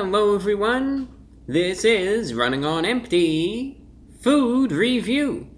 Hello everyone, this is Running on Empty Food Review.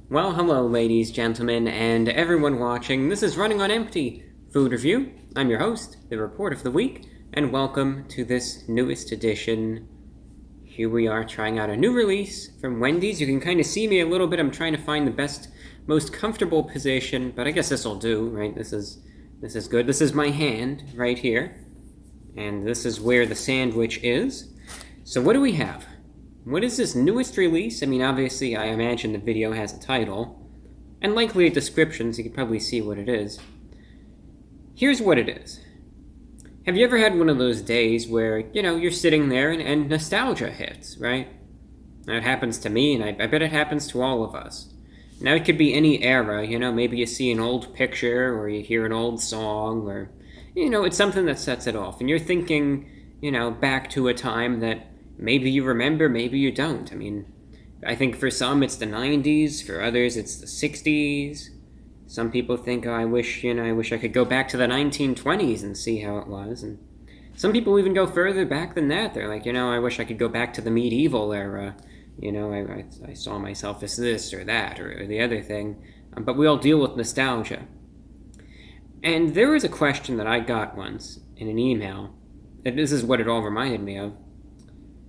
Well, hello ladies, gentlemen, and everyone watching. This is Running on Empty Food Review. I'm your host, the Report of the Week, and welcome to this newest edition. Here we are trying out a new release from Wendy's. You can kind of see me a little bit. I'm trying to find the best, most comfortable position, but I guess this will do, right? This is good. This is my hand right here. And this is where the sandwich is. So what do we have? What is this newest release? I mean, obviously, I imagine the video has a title, and likely a description, so you can probably see what it is. Here's what it is. Have you ever had one of those days where, you're sitting there and nostalgia hits, right? That happens to me, and I bet it happens to all of us. Now, it could be any era, maybe you see an old picture, or you hear an old song, or it's something that sets it off. And you're thinking, back to a time that maybe you remember, maybe you don't. I mean, I think for some it's the 90s, for others it's the 60s. Some people think, I wish I could go back to the 1920s and see how it was. And some people even go further back than that. They're like, I wish I could go back to the medieval era. I saw myself as this or that or the other thing. But we all deal with nostalgia. And there was a question that I got once in an email, and this is what it all reminded me of.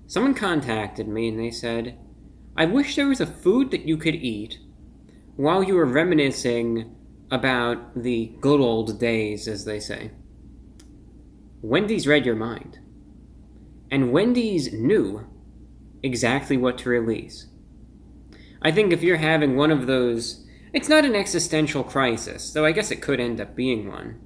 Someone contacted me and they said, I wish there was a food that you could eat while you were reminiscing about the good old days, as they say. Wendy's read your mind. And Wendy's knew exactly what to release. I think if you're having one of those... It's not an existential crisis, though I guess it could end up being one.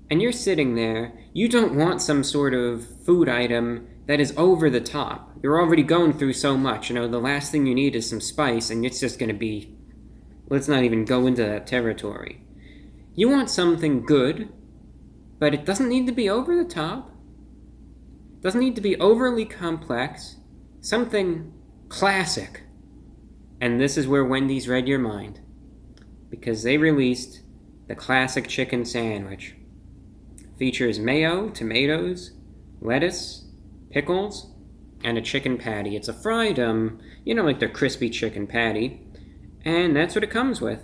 And you're sitting there, you don't want some sort of food item that is over the top. You're already going through so much, the last thing you need is some spice, and it's just going to be... Let's not even go into that territory. You want something good, but it doesn't need to be over the top. It doesn't need to be overly complex. Something classic. And this is where Wendy's read your mind, because they released the classic chicken sandwich. Features mayo, tomatoes, lettuce, pickles, and a chicken patty. It's a fried, like their crispy chicken patty, and that's what it comes with.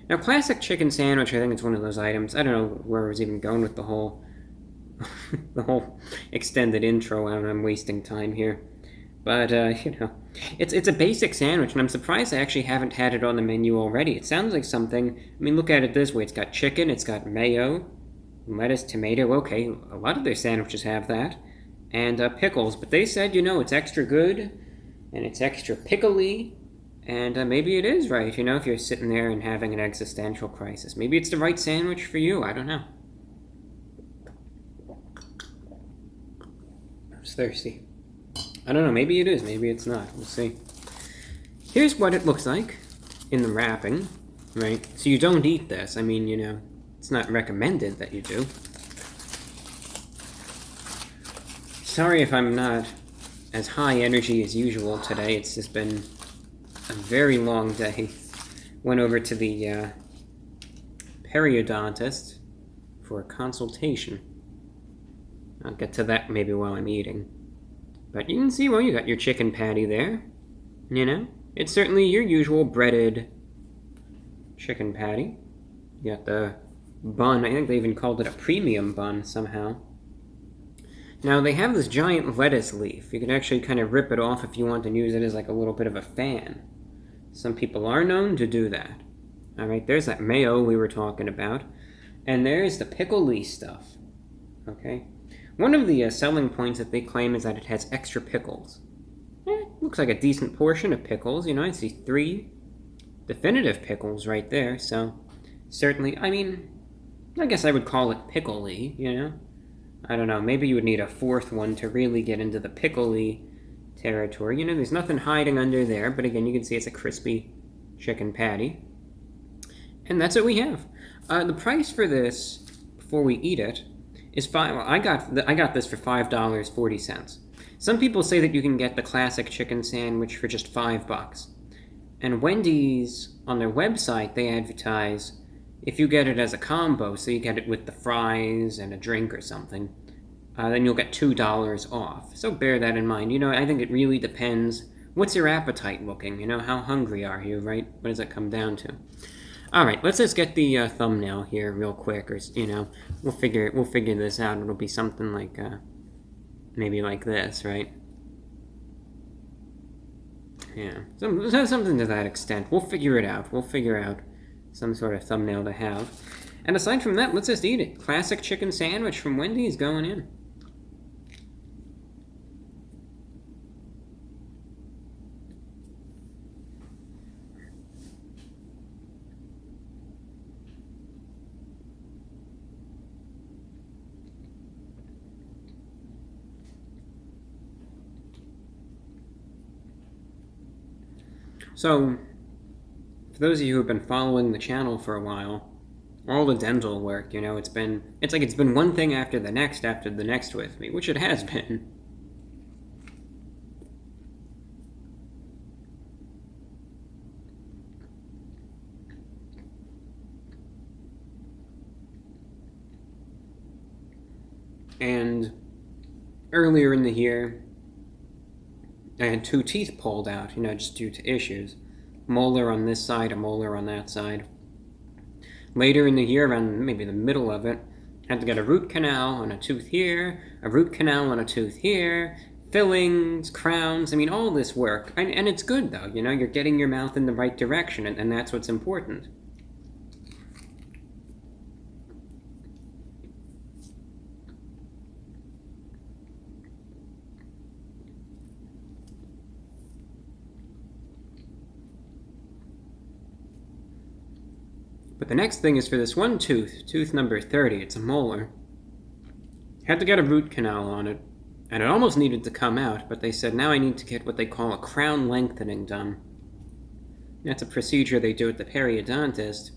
Now, classic chicken sandwich, I think it's one of those items. I don't know where I was even going with the whole, the whole extended intro. I'm wasting time here. But, it's a basic sandwich, and I'm surprised I actually haven't had it on the menu already. It sounds like something... I mean, look at it this way. It's got chicken, it's got mayo, lettuce, tomato. Okay, a lot of their sandwiches have that. And pickles. But they said, it's extra good, and it's extra pickly, and maybe it is right, if you're sitting there and having an existential crisis. Maybe it's the right sandwich for you. I don't know. I was thirsty. I don't know, maybe it is, maybe it's not. We'll see. Here's what it looks like in the wrapping, right? So you don't eat this. I mean, it's not recommended that you do. Sorry if I'm not as high energy as usual today. It's just been a very long day. Went over to the periodontist for a consultation. I'll get to that maybe while I'm eating. But you can see, you got your chicken patty there, It's certainly your usual breaded chicken patty. You got the bun. I think they even called it a premium bun somehow. Now, they have this giant lettuce leaf. You can actually kind of rip it off if you want to use it as like a little bit of a fan. Some people are known to do that. All right, there's that mayo we were talking about. And there's the pickly stuff, okay? One of the selling points that they claim is that it has extra pickles. Looks like a decent portion of pickles. I see 3 definitive pickles right there. So, certainly, I guess I would call it pickly, I don't know, maybe you would need a 4th one to really get into the pickly territory. There's nothing hiding under there, but again, you can see it's a crispy chicken patty. And that's what we have. The price for this, before we eat it, is I got this for $5.40. Some people say that you can get the classic chicken sandwich for just $5. And Wendy's, on their website, they advertise if you get it as a combo, so you get it with the fries and a drink or something, then you'll get $2 off. So bear that in mind. You know, I think it really depends. What's your appetite looking? You know, how hungry are you, right? What does that come down to? All right, let's just get the thumbnail here real quick, or you know, we'll figure this out. It'll be something like maybe like this, right? Yeah, something to that extent. We'll figure it out. We'll figure out some sort of thumbnail to have. And aside from that, let's just eat it. Classic chicken sandwich from Wendy's going in. So, for those of you who have been following the channel for a while, all the dental work, you know, it's like it's been one thing after the next with me, which it has been. And earlier in the year, I had 2 teeth pulled out, you know, just due to issues. Molar on this side, a molar on that side. Later in the year, around maybe the middle of it, I had to get a root canal on a tooth here, a root canal on a tooth here, fillings, crowns, I mean, all this work. And it's good, though, you know, you're getting your mouth in the right direction, and that's what's important. But the next thing is for this one tooth number 30, it's a molar. Had to get a root canal on it, and it almost needed to come out, but they said now I need to get what they call a crown lengthening done. That's a procedure they do at the periodontist,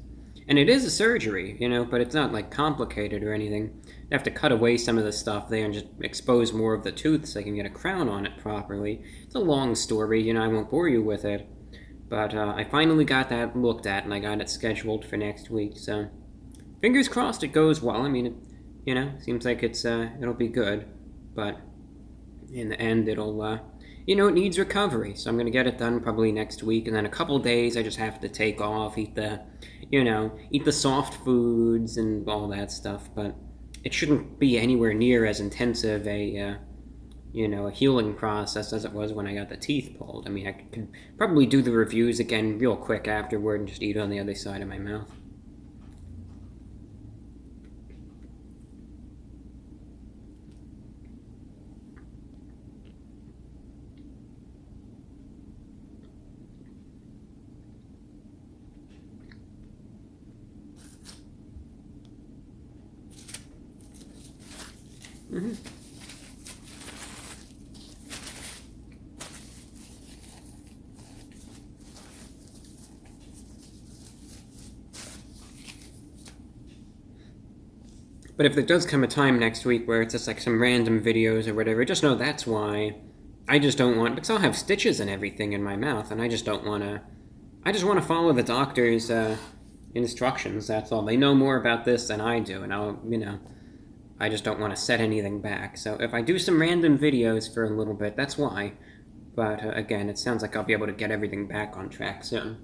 and it is a surgery, you know, but it's not like complicated or anything. They have to cut away some of the stuff there and just expose more of the tooth so they can get a crown on it properly. It's a long story, you know, I won't bore you with it. But I finally got that looked at, and I got it scheduled for next week, so fingers crossed it goes well. I mean, it, you know, seems like it'll be good, but in the end, it'll, you know, it needs recovery, so I'm going to get it done probably next week, and then a couple days I just have to take off, eat the soft foods and all that stuff, but it shouldn't be anywhere near as intensive a healing process as it was when I got the teeth pulled. I mean, I could probably do the reviews again real quick afterward and just eat on the other side of my mouth. Mm-hmm. But if there does come a time next week where it's just like some random videos or whatever, just know that's why. I just don't want, because I'll have stitches and everything in my mouth, and I just don't want to, I just want to follow the doctor's instructions, that's all. They know more about this than I do, and I just don't want to set anything back. So if I do some random videos for a little bit, that's why. But again, it sounds like I'll be able to get everything back on track soon.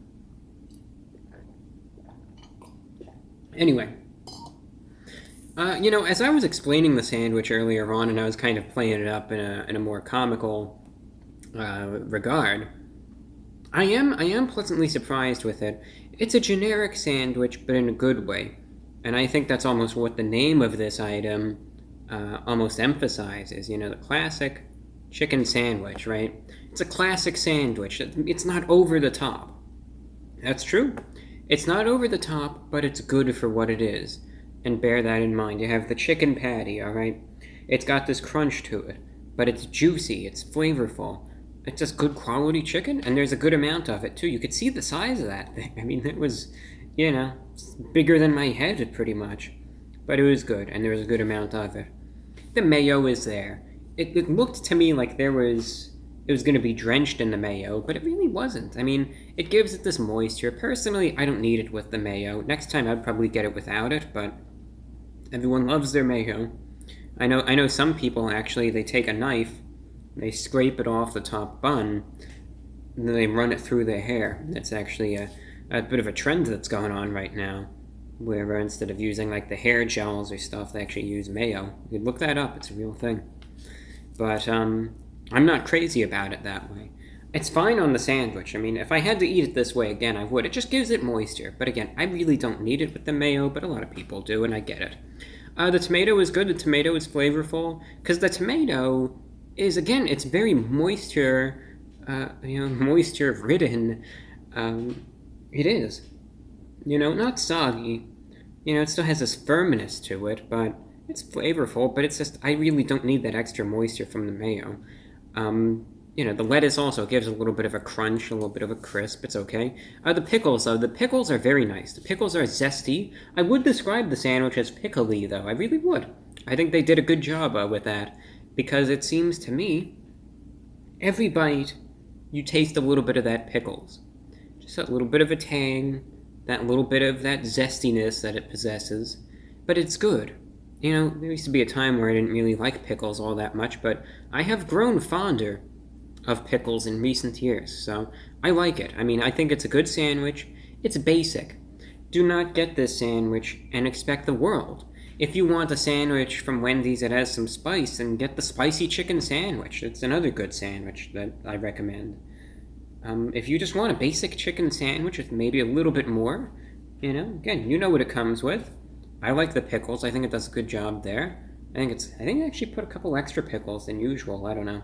Anyway. As I was explaining the sandwich earlier on, and I was kind of playing it up in a more comical regard, I am pleasantly surprised with it. It's a generic sandwich, but in a good way. And I think that's almost what the name of this item almost emphasizes. You know, the classic chicken sandwich, right? It's a classic sandwich. It's not over the top. That's true. It's not over the top, but it's good for what it is. And bear that in mind. You have the chicken patty, alright? It's got this crunch to it, but it's juicy, it's flavorful. It's just good quality chicken, and there's a good amount of it, too. You could see the size of that thing. I mean, it was, bigger than my head, pretty much. But it was good, and there was a good amount of it. The mayo is there. It looked to me like it was going to be drenched in the mayo, but it really wasn't. I mean, it gives it this moisture. Personally, I don't need it with the mayo. Next time I'd probably get it without it, but everyone loves their mayo. I know some people actually, they take a knife, they scrape it off the top bun, and then they run it through their hair. That's actually a bit of a trend that's going on right now, where instead of using like the hair gels or stuff, they actually use mayo. You could look that up, it's a real thing. But I'm not crazy about it that way. It's fine on the sandwich. I mean, if I had to eat it this way again, I would. It just gives it moisture. But again, I really don't need it with the mayo, but a lot of people do, and I get it. The tomato is good. The tomato is flavorful, because the tomato is, again, it's very moisture, moisture-ridden. It is. Not soggy. It still has this firmness to it, but it's flavorful, but it's just, I really don't need that extra moisture from the mayo. The lettuce also gives a little bit of a crunch, a little bit of a crisp. It's okay. The pickles, though. The pickles are very nice. The pickles are zesty. I would describe the sandwich as pickly, though. I really would. I think they did a good job with that, because it seems to me, every bite, you taste a little bit of that pickles. Just a little bit of a tang, that little bit of that zestiness that it possesses. But it's good. There used to be a time where I didn't really like pickles all that much, but I have grown fonder of pickles in recent years, so I like it. I mean, I think it's a good sandwich. It's basic. Do not get this sandwich and expect the world. If you want a sandwich from Wendy's that has some spice, then get the spicy chicken sandwich. It's another good sandwich that I recommend. If you just want a basic chicken sandwich with maybe a little bit more, again, you know what it comes with. I like the pickles. I think it does a good job there. I think I actually put a couple extra pickles than usual. I don't know.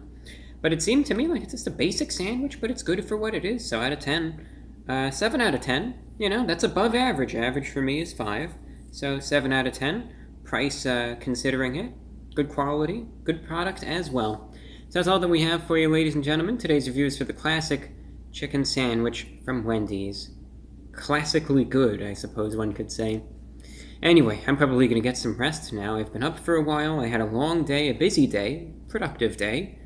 But it seemed to me like it's just a basic sandwich, but it's good for what it is. So out of 10, 7 out of 10, that's above average. Average for me is 5. So 7 out of 10. Price, considering it. Good quality. Good product as well. So that's all that we have for you, ladies and gentlemen. Today's review is for the classic chicken sandwich from Wendy's. Classically good, I suppose one could say. Anyway, I'm probably going to get some rest now. I've been up for a while. I had a long day, a busy day, productive day.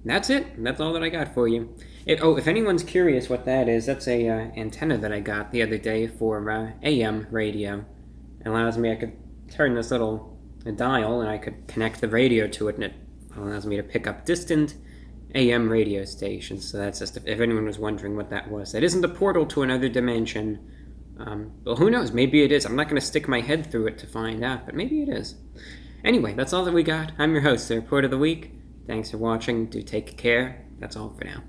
That's it. That's all that I got for you. If anyone's curious what that is, that's a antenna that I got the other day for AM radio. It allows me, I could turn this little dial and I could connect the radio to it, and it allows me to pick up distant AM radio stations. So that's just, if anyone was wondering what that was. That isn't a portal to another dimension. Well, who knows? Maybe it is. I'm not going to stick my head through it to find out, but maybe it is. Anyway, that's all that we got. I'm your host, the Report of the Week. Thanks for watching. Do take care. That's all for now.